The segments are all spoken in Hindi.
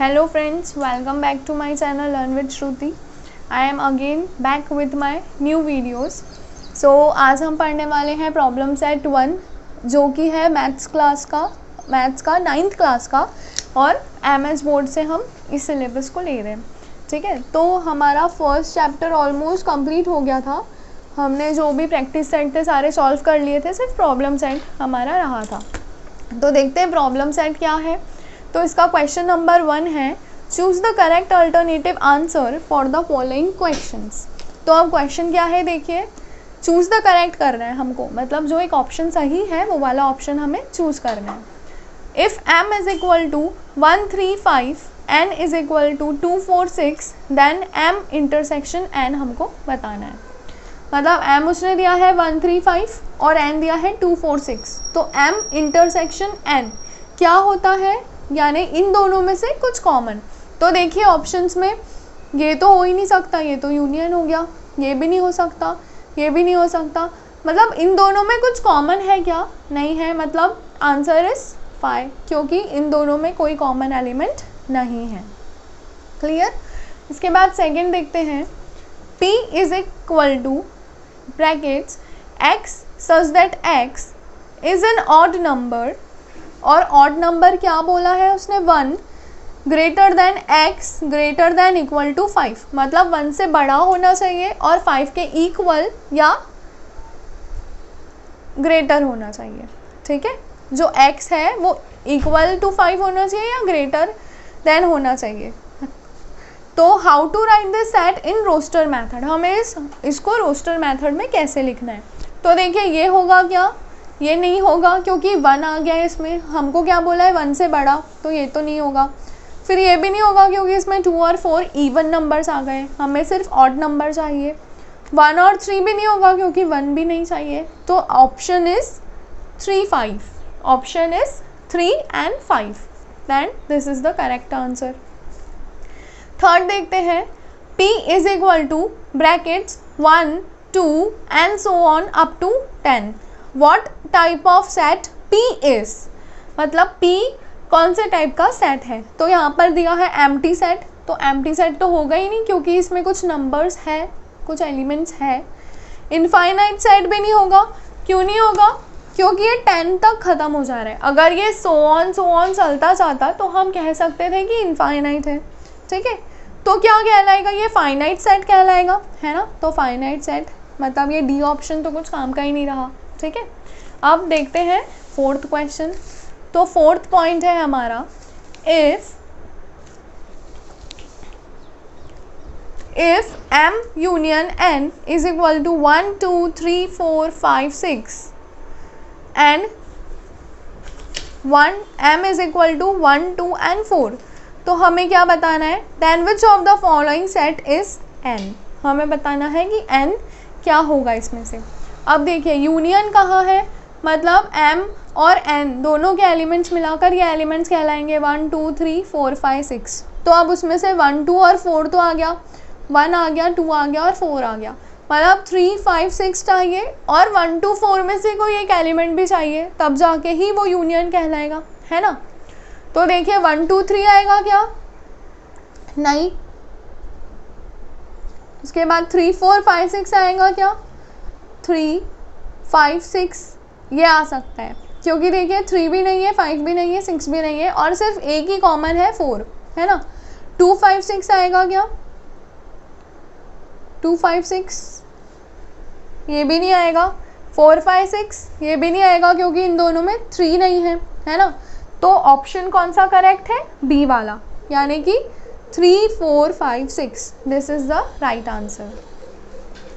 Hello friends, welcome back to my channel Learn with Shruti. I am again back with my new videos. So आज हम पढ़ने वाले हैं प्रॉब्लम सेट 1 जो कि है मैथ्स का 9th क्लास का और MS बोर्ड से हम इस सिलेबस को ले रहे हैं. ठीक है, तो हमारा फर्स्ट चैप्टर ऑलमोस्ट कंप्लीट हो गया था. हमने जो भी प्रैक्टिस सेट थे सारे सॉल्व कर लिए थे, सिर्फ प्रॉब्लम सेट हमारा रहा था. तो देखते हैं प्रॉब्लम सेट क्या है. तो इसका क्वेश्चन नंबर 1 है, choose the correct alternative answer for the following questions. तो अब क्वेश्चन क्या है, देखिए चूज द करेक्ट कर रहे हैं हमको, मतलब जो एक ऑप्शन सही है वो वाला ऑप्शन हमें चूज करना है. If m is equal to 135 n is equal to 246 then m intersection n हमको बताना है. मतलब m उसने दिया है 135 और n दिया है 246, तो m इंटरसेक्शन n क्या होता है, यानी इन दोनों में से कुछ कॉमन. तो देखिए ऑप्शंस में ये तो हो ही नहीं सकता, ये तो यूनियन हो गया, ये भी नहीं हो सकता, ये भी नहीं हो सकता. मतलब इन दोनों में कुछ कॉमन है क्या, नहीं है, मतलब आंसर इज 5 क्योंकि इन दोनों में कोई कॉमन एलिमेंट नहीं है. क्लियर. इसके बाद सेकंड देखते हैं, p is equal to brackets x such that x is an odd number, और ऑड नंबर क्या बोला है उसने, 1 greater than x greater than equal to 5, मतलब 1 से बड़ा होना चाहिए और 5 के इक्वल या ग्रेटर होना चाहिए. ठीक है, जो x है वो इक्वल टू 5 होना चाहिए या ग्रेटर देन होना चाहिए. तो how to write this set in roster method, हमें इसको रोस्टर मेथड में कैसे लिखना है. तो देखिए ये होगा क्या, ये नहीं होगा क्योंकि 1 आ गया है इसमें, हमको क्या बोला है 1 से बड़ा, तो ये तो नहीं होगा. फिर ये भी नहीं होगा क्योंकि इसमें 2 और 4 इवन नंबर्स आ गए, हमें सिर्फ ऑड नंबर चाहिए. 1 और 3 भी नहीं होगा क्योंकि 1 भी नहीं चाहिए. तो option is 3 5, option is 3 and 5, then this is the correct answer. Third देखते हैं, p is equal to brackets 1 2 and so on up to 10. What type of set P is, मतलब P कौन से टाइप का सेट है. तो यहाँ पर दिया है एम्प्टी सेट, तो एम्प्टी सेट तो होगा ही नहीं क्योंकि इसमें कुछ नंबर्स है, कुछ एलिमेंट्स है. इनफाइनाइट सेट भी नहीं होगा, क्यों नहीं होगा, क्योंकि ये 10 तक ख़त्म हो जा रहा है. अगर ये सो ऑन चलता जाता तो हम कह सकते थे कि इनफाइनाइट है. ठीक है, तो क्या कहलाएगा, ये फाइनाइट सेट कहलाएगा, है ना. तो फाइनाइट सेट मतलब ये डी ऑप्शन तो कुछ काम का ही नहीं रहा. ठीक है, अब देखते हैं फोर्थ क्वेश्चन. तो फोर्थ पॉइंट है हमारा, if m union n is equal to 1 2 3 4 5 6 and 1 m is equal to 1 2 and 4, तो हमें क्या बताना है, then which of the following set is n. हमें बताना है कि n क्या होगा इसमें से. अब देखिए यूनियन कहाँ है, मतलब m और n दोनों के एलिमेंट्स मिलाकर ये एलिमेंट्स कहलाएंगे 1 2 3 4 5 6. तो अब उसमें से 1 2 और 4 तो आ गया, 1 आ गया, 2 आ गया और 4 आ गया, मतलब 3 5 6 चाहिए और 1 2 4 में से कोई एक एलिमेंट भी चाहिए, तब जाके ही वो यूनियन कहलाएगा, है ना. तो देखिए 1 2 3 आएगा क्या, नहीं. उसके बाद 3 4 5 6 आएगा क्या, 3 5 6 ये आ सकता है क्योंकि देखिए 3 भी नहीं है, 5 भी नहीं है, 6 भी नहीं है और सिर्फ एक ही कॉमन है 4, है ना. 2 5 6 आएगा क्या, 2 5 6 ये भी नहीं आएगा. 4 5 6 ये भी नहीं आएगा क्योंकि इन दोनों में 3 नहीं है, है ना. तो ऑप्शन कौन सा करेक्ट है, बी वाला, यानी कि 3 4 5 6, this is the right answer.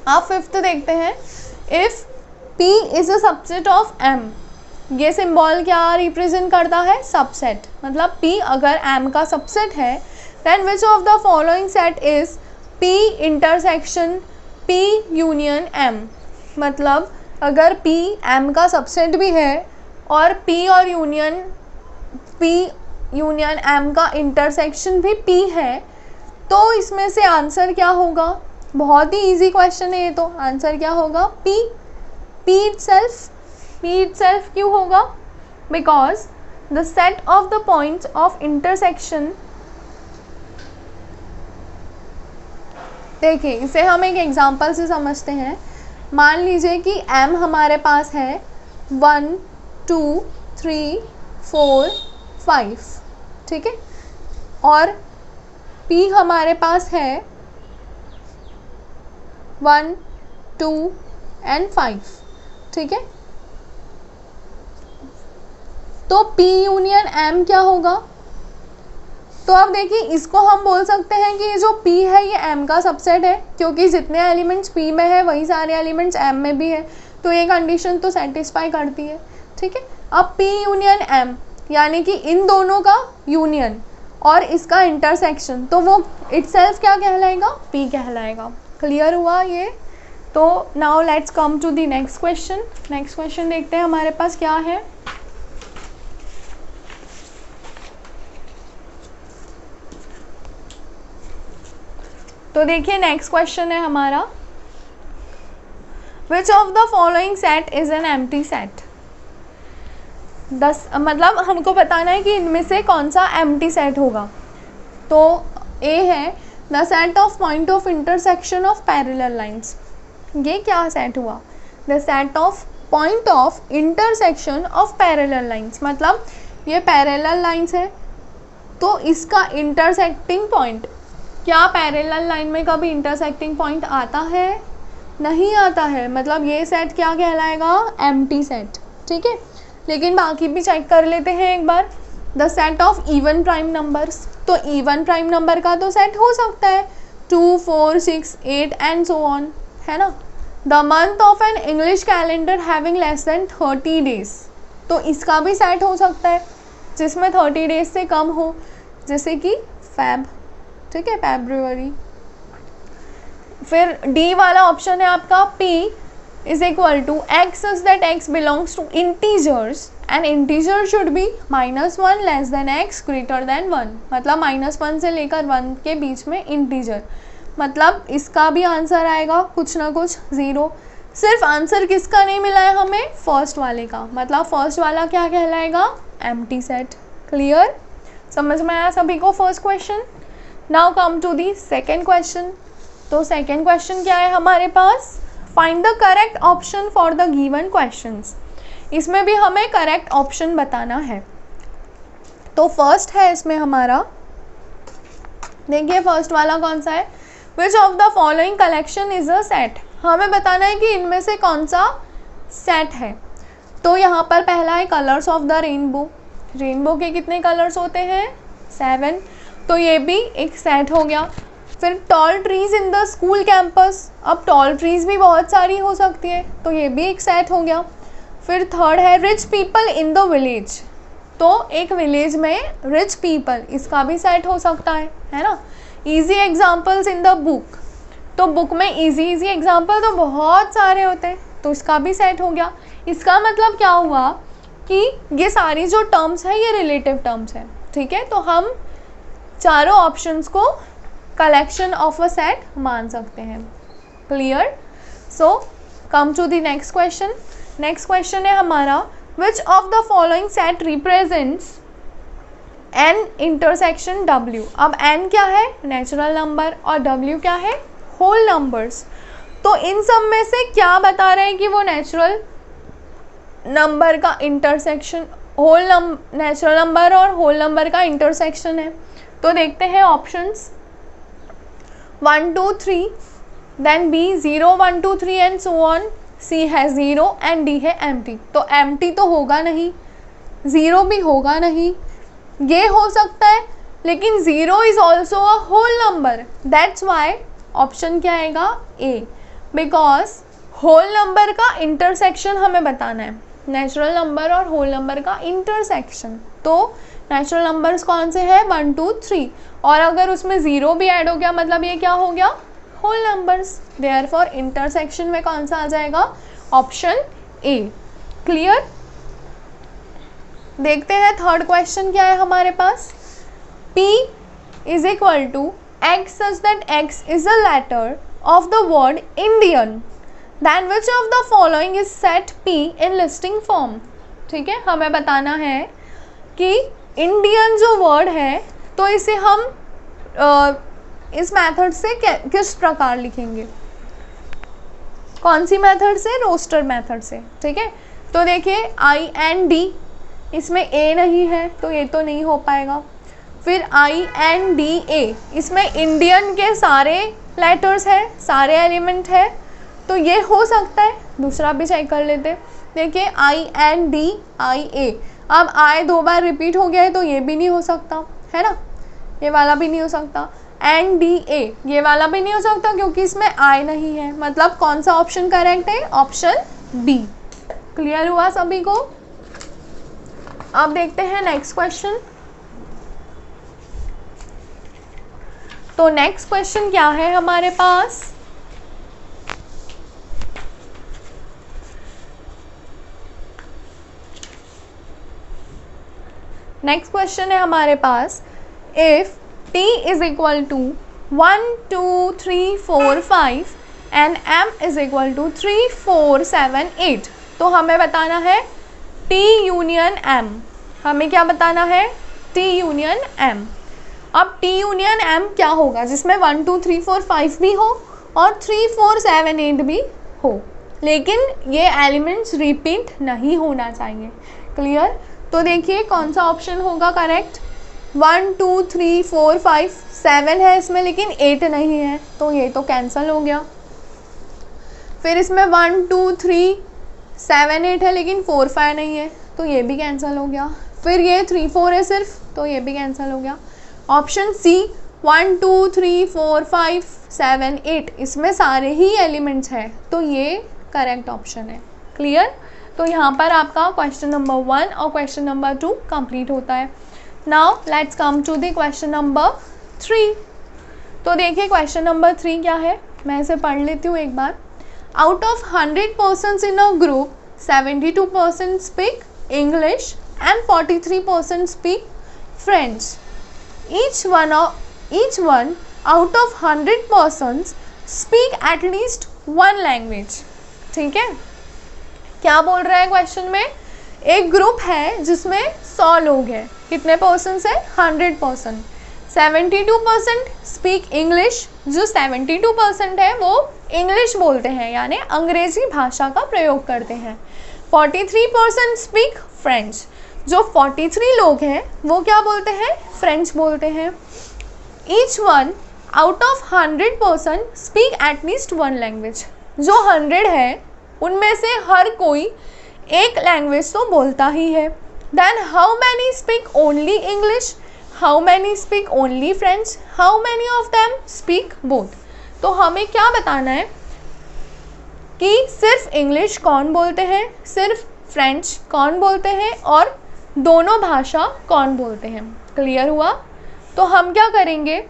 आप फिफ्थ देखते हैं, if p is a subset of m, ये सिंबल क्या रिप्रेजेंट करता है, सबसेट. मतलब p अगर m का सबसेट है, then which of the following set is p intersection p union m. मतलब अगर p m का सबसेट भी है और p और p यूनियन m का इंटरसेक्शन भी p है, तो इसमें से आंसर क्या होगा. बहुत ही इजी क्वेश्चन है ये, तो आंसर क्या होगा, p itself क्यों होगा, because the set of the points of intersection देखिए इसे हम एक एग्जांपल से समझते हैं। मान लीजिए कि m हमारे पास है 1 2 3 4 5, ठीक है, और p हमारे पास है 1 2 एंड 5, ठीक है। तो p यूनियन m क्या होगा? तो अब देखिए इसको हम बोल सकते हैं कि ये जो p है ये m का सबसेट है, क्योंकि जितने एलिमेंट्स p में है वही सारे एलिमेंट्स m में भी है, तो ये कंडीशन तो सेटिस्फाई करती है, ठीक है। अब p यूनियन m यानी कि इन दोनों का यूनियन और इसका इंटरसेक्शन, तो वो इटसेल्फ क्या कहलाएगा? p कहलाएगा। क्लियर हुआ ये? तो now let's come to the next question. Next question देखते हैं हमारे पास क्या है। तो देखिए नेक्स्ट क्वेश्चन है हमारा, which of the following set is an empty set. मतलब हमको बताना है कि इनमें से कौन सा एम्प्टी सेट होगा। तो ए है the set of point of intersection of parallel lines. ये क्या सेट हुआ? The set of point of intersection of parallel lines, मतलब ये पैरेलल लाइंस है तो इसका इंटरसेक्टिंग पॉइंट, क्या पैरेलल लाइन में कभी इंटरसेक्टिंग पॉइंट आता है? नहीं आता है, मतलब ये सेट क्या कहलाएगा? एम्प्टी सेट, ठीक है। लेकिन बाकी भी चेक कर लेते हैं एक बार। The set of even prime numbers, तो इवन प्राइम नंबर का तो सेट हो सकता है 2 4 6 8 एंड सो ऑन, है ना। The month of an English calendar having less than 30 days, तो इसका भी सेट हो सकता है जिसमें 30 डेज से कम हो, जैसे कि फैब, ठीक है, फैब्रुअरी। फिर डी वाला ऑप्शन है आपका p is equal to x such that x belongs to integers and integer should be -1 less than x greater than 1, मतलब -1 से लेकर 1 के बीच में इंटीजर, मतलब इसका भी आंसर आएगा कुछ ना कुछ 0। सिर्फ आंसर किसका नहीं मिला है हमें? फर्स्ट वाले का, मतलब फर्स्ट वाला क्या कहलाएगा? Empty set. क्लियर? समझ में आया सभी को first question? Now come to the second question. तो सेकेंड क्वेश्चन क्या है हमारे पास? Find the correct option for the given questions. इसमें भी हमें करेक्ट ऑप्शन बताना है। तो फर्स्ट है इसमें हमारा, देखिए फर्स्ट वाला कौन सा है? विच of the following collection is a set. हमें बताना है कि इनमें से कौन सा सेट है। तो यहाँ पर पहला है colours of the rainbow. Rainbow के कितने कलर्स होते हैं? 7, तो ये भी एक सेट हो गया। फिर tall trees in the school campus, अब टॉल ट्रीज भी बहुत सारी हो सकती है, तो ये भी एक सेट हो गया। फिर थर्ड है rich people in the village, तो एक विलेज में रिच पीपल, इसका भी सेट हो सकता है ना। Easy examples in the book, तो बुक में इजी एग्जाम्पल तो बहुत सारे होते हैं, तो इसका भी सेट हो गया। इसका मतलब क्या हुआ कि ये सारी जो टर्म्स है ये रिलेटिव टर्म्स है, ठीक है। तो हम चारों ऑप्शंस को कलेक्शन ऑफ अ सेट मान सकते हैं। Clear? So come to the next question. Next question है हमारा, which of the following set represents N intersection W। अब n क्या है? नेचुरल नंबर, और W क्या है? Whole numbers. तो इन सब में से क्या बता रहे हैं कि वो नेचुरल नंबर का इंटरसेक्शन, नेचुरल नंबर और होल नंबर का इंटरसेक्शन है। तो देखते हैं options, 1 2 3, then B 0 1 2 3 and so on, C है 0 एंड D है एम्प्टी। तो एम्प्टी तो होगा नहीं, 0 भी होगा नहीं, ये हो सकता है, लेकिन 0 is also a whole number, that's why option क्या आएगा? A, बिकॉज होल नंबर का इंटरसेक्शन हमें बताना है, नेचुरल नंबर और होल नंबर का इंटरसेक्शन। तो नेचुरल नंबर्स कौन से हैं? 1 2 3, और अगर उसमें 0 भी ऐड हो गया मतलब ये क्या हो गया? Whole numbers. देयरफॉर इंटरसेक्शन में कौन सा आ जाएगा? Option A. क्लियर? देखते हैं थर्ड क्वेश्चन क्या है हमारे पास। P is equal to X such that X is a letter of the word Indian, then which of the following is set P in listing form. ठीक है, हमें बताना है कि इंडियन जो वर्ड है तो इसे हम इस मेथड से किस प्रकार लिखेंगे, कौन सी मेथड से, रोस्टर मेथड से, ठीक है। तो देखिए IND, इसमें A नहीं है तो ये तो नहीं हो पाएगा। फिर INDA, इसमें इंडियन के सारे लेटर्स हैं, सारे एलिमेंट है, तो ये हो सकता है। दूसरा भी चेक कर लेते। देखिए INDIA, अब I 2 बार रिपीट हो गया है तो ये भी नहीं हो सकता, है ना, ये वाला भी नहीं हो सकता। NDA, ये वाला भी नहीं हो सकता क्योंकि इसमें I नहीं है। मतलब कौन सा ऑप्शन करेक्ट है, ऑप्शन B। क्लियर हुआ सभी को। अब देखते हैं नेक्स्ट क्वेश्चन। तो नेक्स्ट क्वेश्चन क्या है हमारे पास, नेक्स्ट क्वेश्चन है हमारे पास, if T is equal to 1 2 3 4 5 and M is equal to 3 4 7 8, तो हमें बताना है T यूनियन M। हमें क्या बताना है, T यूनियन M। अब T यूनियन M क्या होगा, जिसमें 1 2 3 4 5 भी हो और 3 4 7 8 भी हो, लेकिन ये एलिमेंट्स रिपीट नहीं होना चाहिए। क्लियर। तो देखिए कौन सा ऑप्शन होगा करेक्ट, 1 2 3 4 5 7 है इसमें लेकिन 8 नहीं है, तो ये तो कैंसिल हो गया। फिर इसमें 1 2 3 7 8 है लेकिन 4 5 नहीं है, तो ये भी कैंसिल हो गया। फिर ये 3 4 है सिर्फ, तो ये भी कैंसिल हो गया। ऑप्शन C 1 2 3 4 5 7 8, इसमें सारे ही एलिमेंट्स हैं, तो ये करेक्ट ऑप्शन है। क्लियर। तो यहाँ पर आपका क्वेश्चन नंबर 1 और क्वेश्चन नंबर 2 कंप्लीट होता है। Now let's come to the question number 3। तो देखिए क्वेश्चन नंबर 3 क्या है, मैं इसे पढ़ लेती हूँ एक बार। Out of 100 persons in a group 72% speak English and 43% speak French. Each one out of 100 persons speak at least one language। ठीक है, क्या बोल रहा है क्वेश्चन में, एक ग्रुप है जिसमें 100 लोग हैं, कितने पर्सन है, 100%। 72% स्पीक इंग्लिश, जो 72% है वो इंग्लिश बोलते हैं यानी अंग्रेजी भाषा का प्रयोग करते हैं। 43% स्पीक फ्रेंच, जो 43 लोग हैं वो क्या बोलते हैं, फ्रेंच बोलते हैं। Each one out of 100% speak at least one language, जो 100 है उनमें से हर कोई एक लैंग्वेज तो बोलता ही है। Then how many speak only English, how many speak only French, how many of them speak both. तो हमें क्या बताना है कि सिर्फ इंग्लिश कौन बोलते हैं, सिर्फ फ्रेंच कौन बोलते हैं और दोनों भाषा कौन बोलते हैं। क्लियर हुआ। तो हम क्या करेंगे,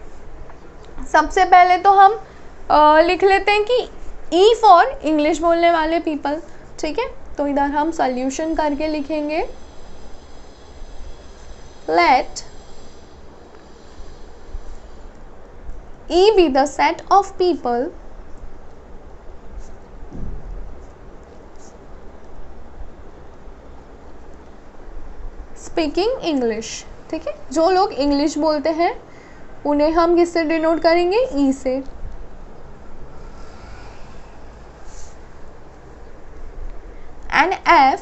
सबसे पहले तो हम लिख लेते हैं कि ई फॉर इंग्लिश बोलने वाले पीपल। ठीक है, तो इधर हम सॉल्यूशन करके लिखेंगे, let E be the set of people speaking English. ठीक है, जो लोग इंग्लिश बोलते हैं उन्हें हम किससे डिनोट करेंगे, ई से। And F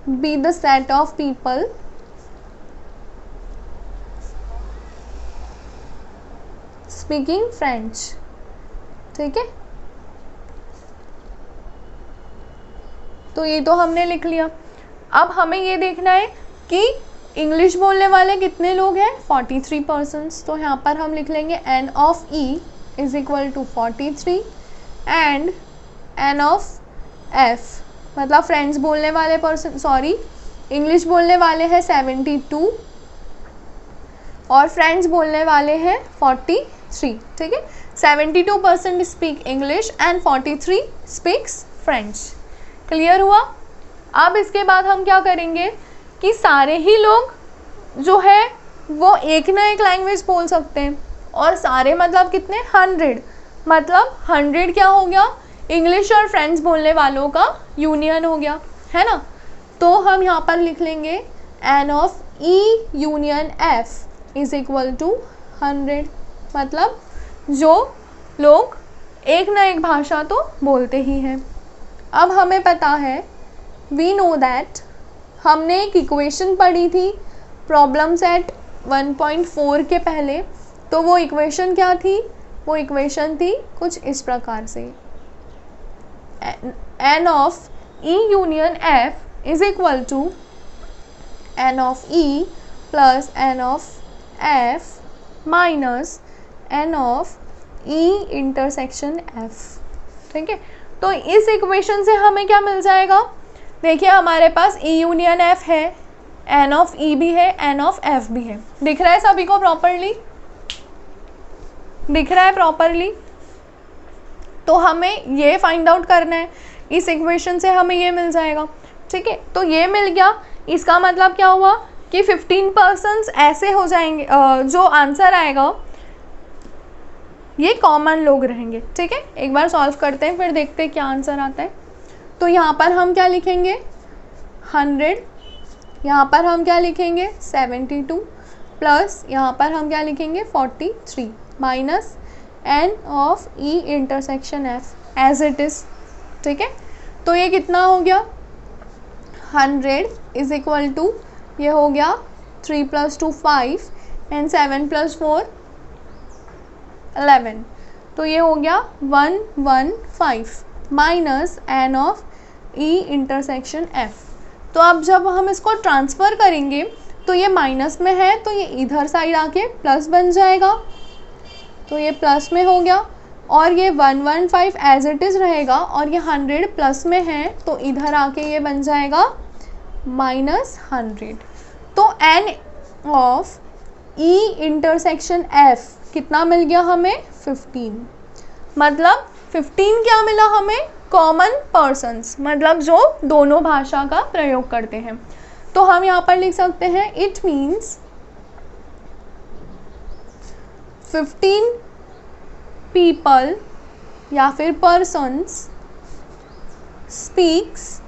B the set of people speaking French. ठीक है, तो ये तो हमने लिख लिया। अब हमें ये देखना है कि इंग्लिश बोलने वाले कितने लोग हैं, 43 पर्सन्स। तो यहाँ पर हम लिख लेंगे N of E is equal to 43 and N of F, मतलब फ्रेंच बोलने वाले पर्सन, सॉरी इंग्लिश बोलने वाले हैं 72 और फ्रेंच बोलने वाले हैं 43। ठीक है, 72% speak English and 43 speaks French. Clear हुआ। अब इसके बाद हम क्या करेंगे कि सारे ही लोग जो है वो एक ना एक लैंग्वेज बोल सकते हैं, और सारे मतलब कितने, 100, मतलब 100 क्या हो गया, इंग्लिश और फ्रेंच बोलने वालों का यूनियन हो गया, है ना। तो हम यहाँ पर लिख लेंगे N of E union F is equal to 100। मतलब जो लोग एक ना एक भाषा तो बोलते ही हैं। अब हमें पता है, वी नो दैट, हमने एक इक्वेशन पढ़ी थी प्रॉब्लम सेट 1.4 के पहले। तो वो इक्वेशन क्या थी? वो इक्वेशन थी कुछ इस प्रकार से, n of E union F is equal to n of E plus n of F minus n of E intersection F। ठीक है, तो इस इक्वेशन से हमें क्या मिल जाएगा? देखिए हमारे पास E यूनियन F है, n ऑफ E भी है, n ऑफ F भी है। दिख रहा है सभी को प्रॉपरली? दिख रहा है प्रॉपरली? तो हमें ये फाइंड आउट करना है, इस इक्वेशन से हमें ये मिल जाएगा। ठीक है, तो ये मिल गया। इसका मतलब क्या हुआ कि 15% ऐसे हो जाएंगे, जो आंसर आएगा ये कॉमन लोग रहेंगे। ठीक है, एक बार सॉल्व करते हैं फिर देखते हैं क्या आंसर आता है। तो यहाँ पर हम क्या लिखेंगे? 100, यहाँ पर हम क्या लिखेंगे? 72 प्लस यहाँ पर हम क्या लिखेंगे? 43 minus n of E intersection F as it is. ठीक है, तो ये कितना हो गया? 100 इज इक्वल टू, ये हो गया 3 + 2 5 एंड 7 + 4 11, तो ये हो गया 115 minus n of E intersection F। तो अब जब हम इसको ट्रांसफ़र करेंगे तो ये माइनस में है तो ये इधर साइड आके प्लस बन जाएगा, तो ये प्लस में हो गया, और ये 115 एज इट इज़ रहेगा, और ये 100 प्लस में है तो इधर आके ये बन जाएगा -100। तो n of E intersection F कितना मिल गया हमें? 15। मतलब 15 क्या मिला हमें? कॉमन पर्सन्स, मतलब जो दोनों भाषा का प्रयोग करते हैं। तो हम यहाँ पर लिख सकते हैं इट मीन्स 15 पीपल या फिर persons speaks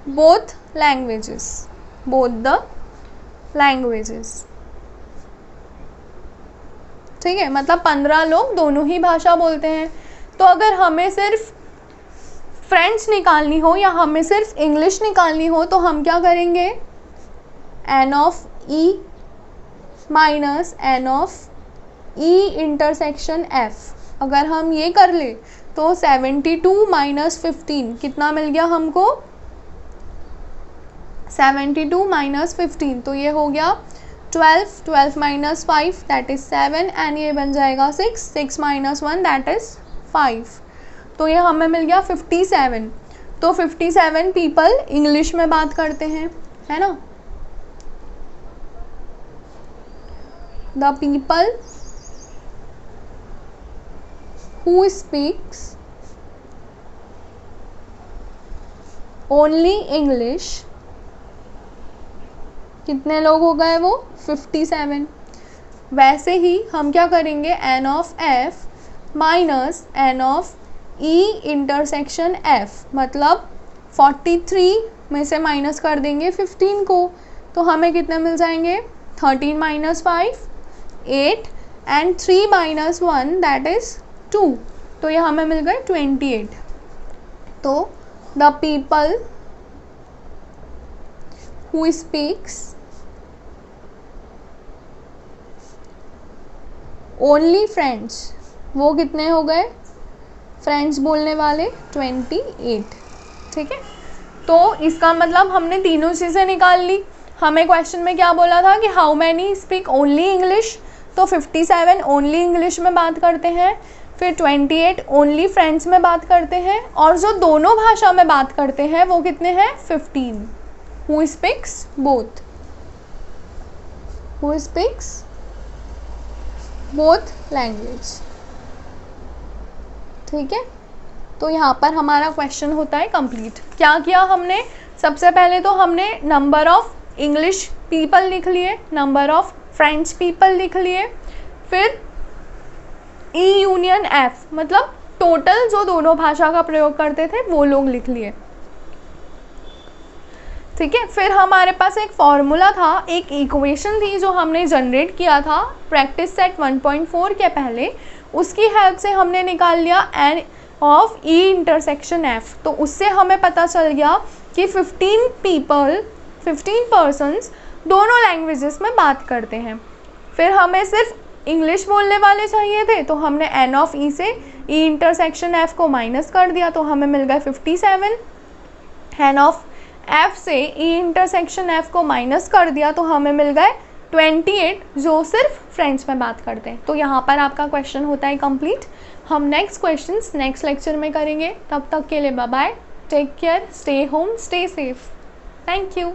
both languages, both the languages. ठीक है, मतलब 15 लोग दोनों ही भाषा बोलते हैं। तो अगर हमें सिर्फ फ्रेंच निकालनी हो या हमें सिर्फ इंग्लिश निकालनी हो तो हम क्या करेंगे? n of E minus n of E intersection F। अगर हम ये कर ले तो 72 माइनस 15 कितना मिल गया हमको? 72 माइनस 15, तो ये हो गया 12, 12 माइनस 5 दैट इज़ 7 एंड ये बन जाएगा 6, 6 माइनस 1 दैट इज़ 5। तो ये हमें मिल गया 57। तो 57 पीपल इंग्लिश में बात करते हैं, है ना? The people who speaks only English, कितने लोग हो गए वो? 57। वैसे ही हम क्या करेंगे? n of F minus n of E intersection F, मतलब 43 में से माइनस कर देंगे 15 को, तो हमें कितने मिल जाएंगे? 13 minus 5 8 and 3 minus 1 that is 2, तो ये हमें मिल गए 28। तो the people who speaks only French, वो कितने हो गए? फ्रेंच बोलने वाले 28। ठीक है, तो इसका मतलब हमने तीनों चीज़ें निकाल ली। हमें क्वेश्चन में क्या बोला था कि how many speak only English, तो 57 ओनली इंग्लिश में बात करते हैं, फिर 28 ओनली फ्रेंच में बात करते हैं, और जो दोनों भाषा में बात करते हैं वो कितने हैं? 15 who speaks both, who speaks both language. ठीक है, तो यहाँ पर हमारा क्वेश्चन होता है कंप्लीट। क्या किया हमने? सबसे पहले तो हमने नंबर ऑफ इंग्लिश पीपल लिख लिए, नंबर ऑफ फ्रेंच पीपल लिख लिए, फिर E यूनियन F मतलब टोटल जो दोनों भाषा का प्रयोग करते थे वो लोग लिख लिए। ठीक है। फिर हमारे पास एक फॉर्मूला था, एक इक्वेशन थी जो हमने जनरेट किया था प्रैक्टिस सेट 1.4 के पहले, उसकी हेल्प से हमने निकाल लिया N of E intersection F. तो उससे हमें पता चल गया कि 15 पर्सन्स दोनों लैंग्वेजेस में बात करते हैं। फिर हमें सिर्फ इंग्लिश बोलने वाले चाहिए थे, तो हमने एन ऑफ ई से ई इंटरसेक्शन एफ को माइनस कर दिया, तो हमें मिल गए 57। एन ऑफ एफ से ई इंटरसेक्शन एफ को माइनस कर दिया, तो हमें मिल गए 28 जो सिर्फ फ्रेंच में बात करते हैं। तो यहाँ पर आपका क्वेश्चन होता है कंप्लीट। हम नेक्स्ट क्वेश्चंस नेक्स्ट लेक्चर में करेंगे। तब तक के लिए bye bye, take care, stay home, stay safe, thank you.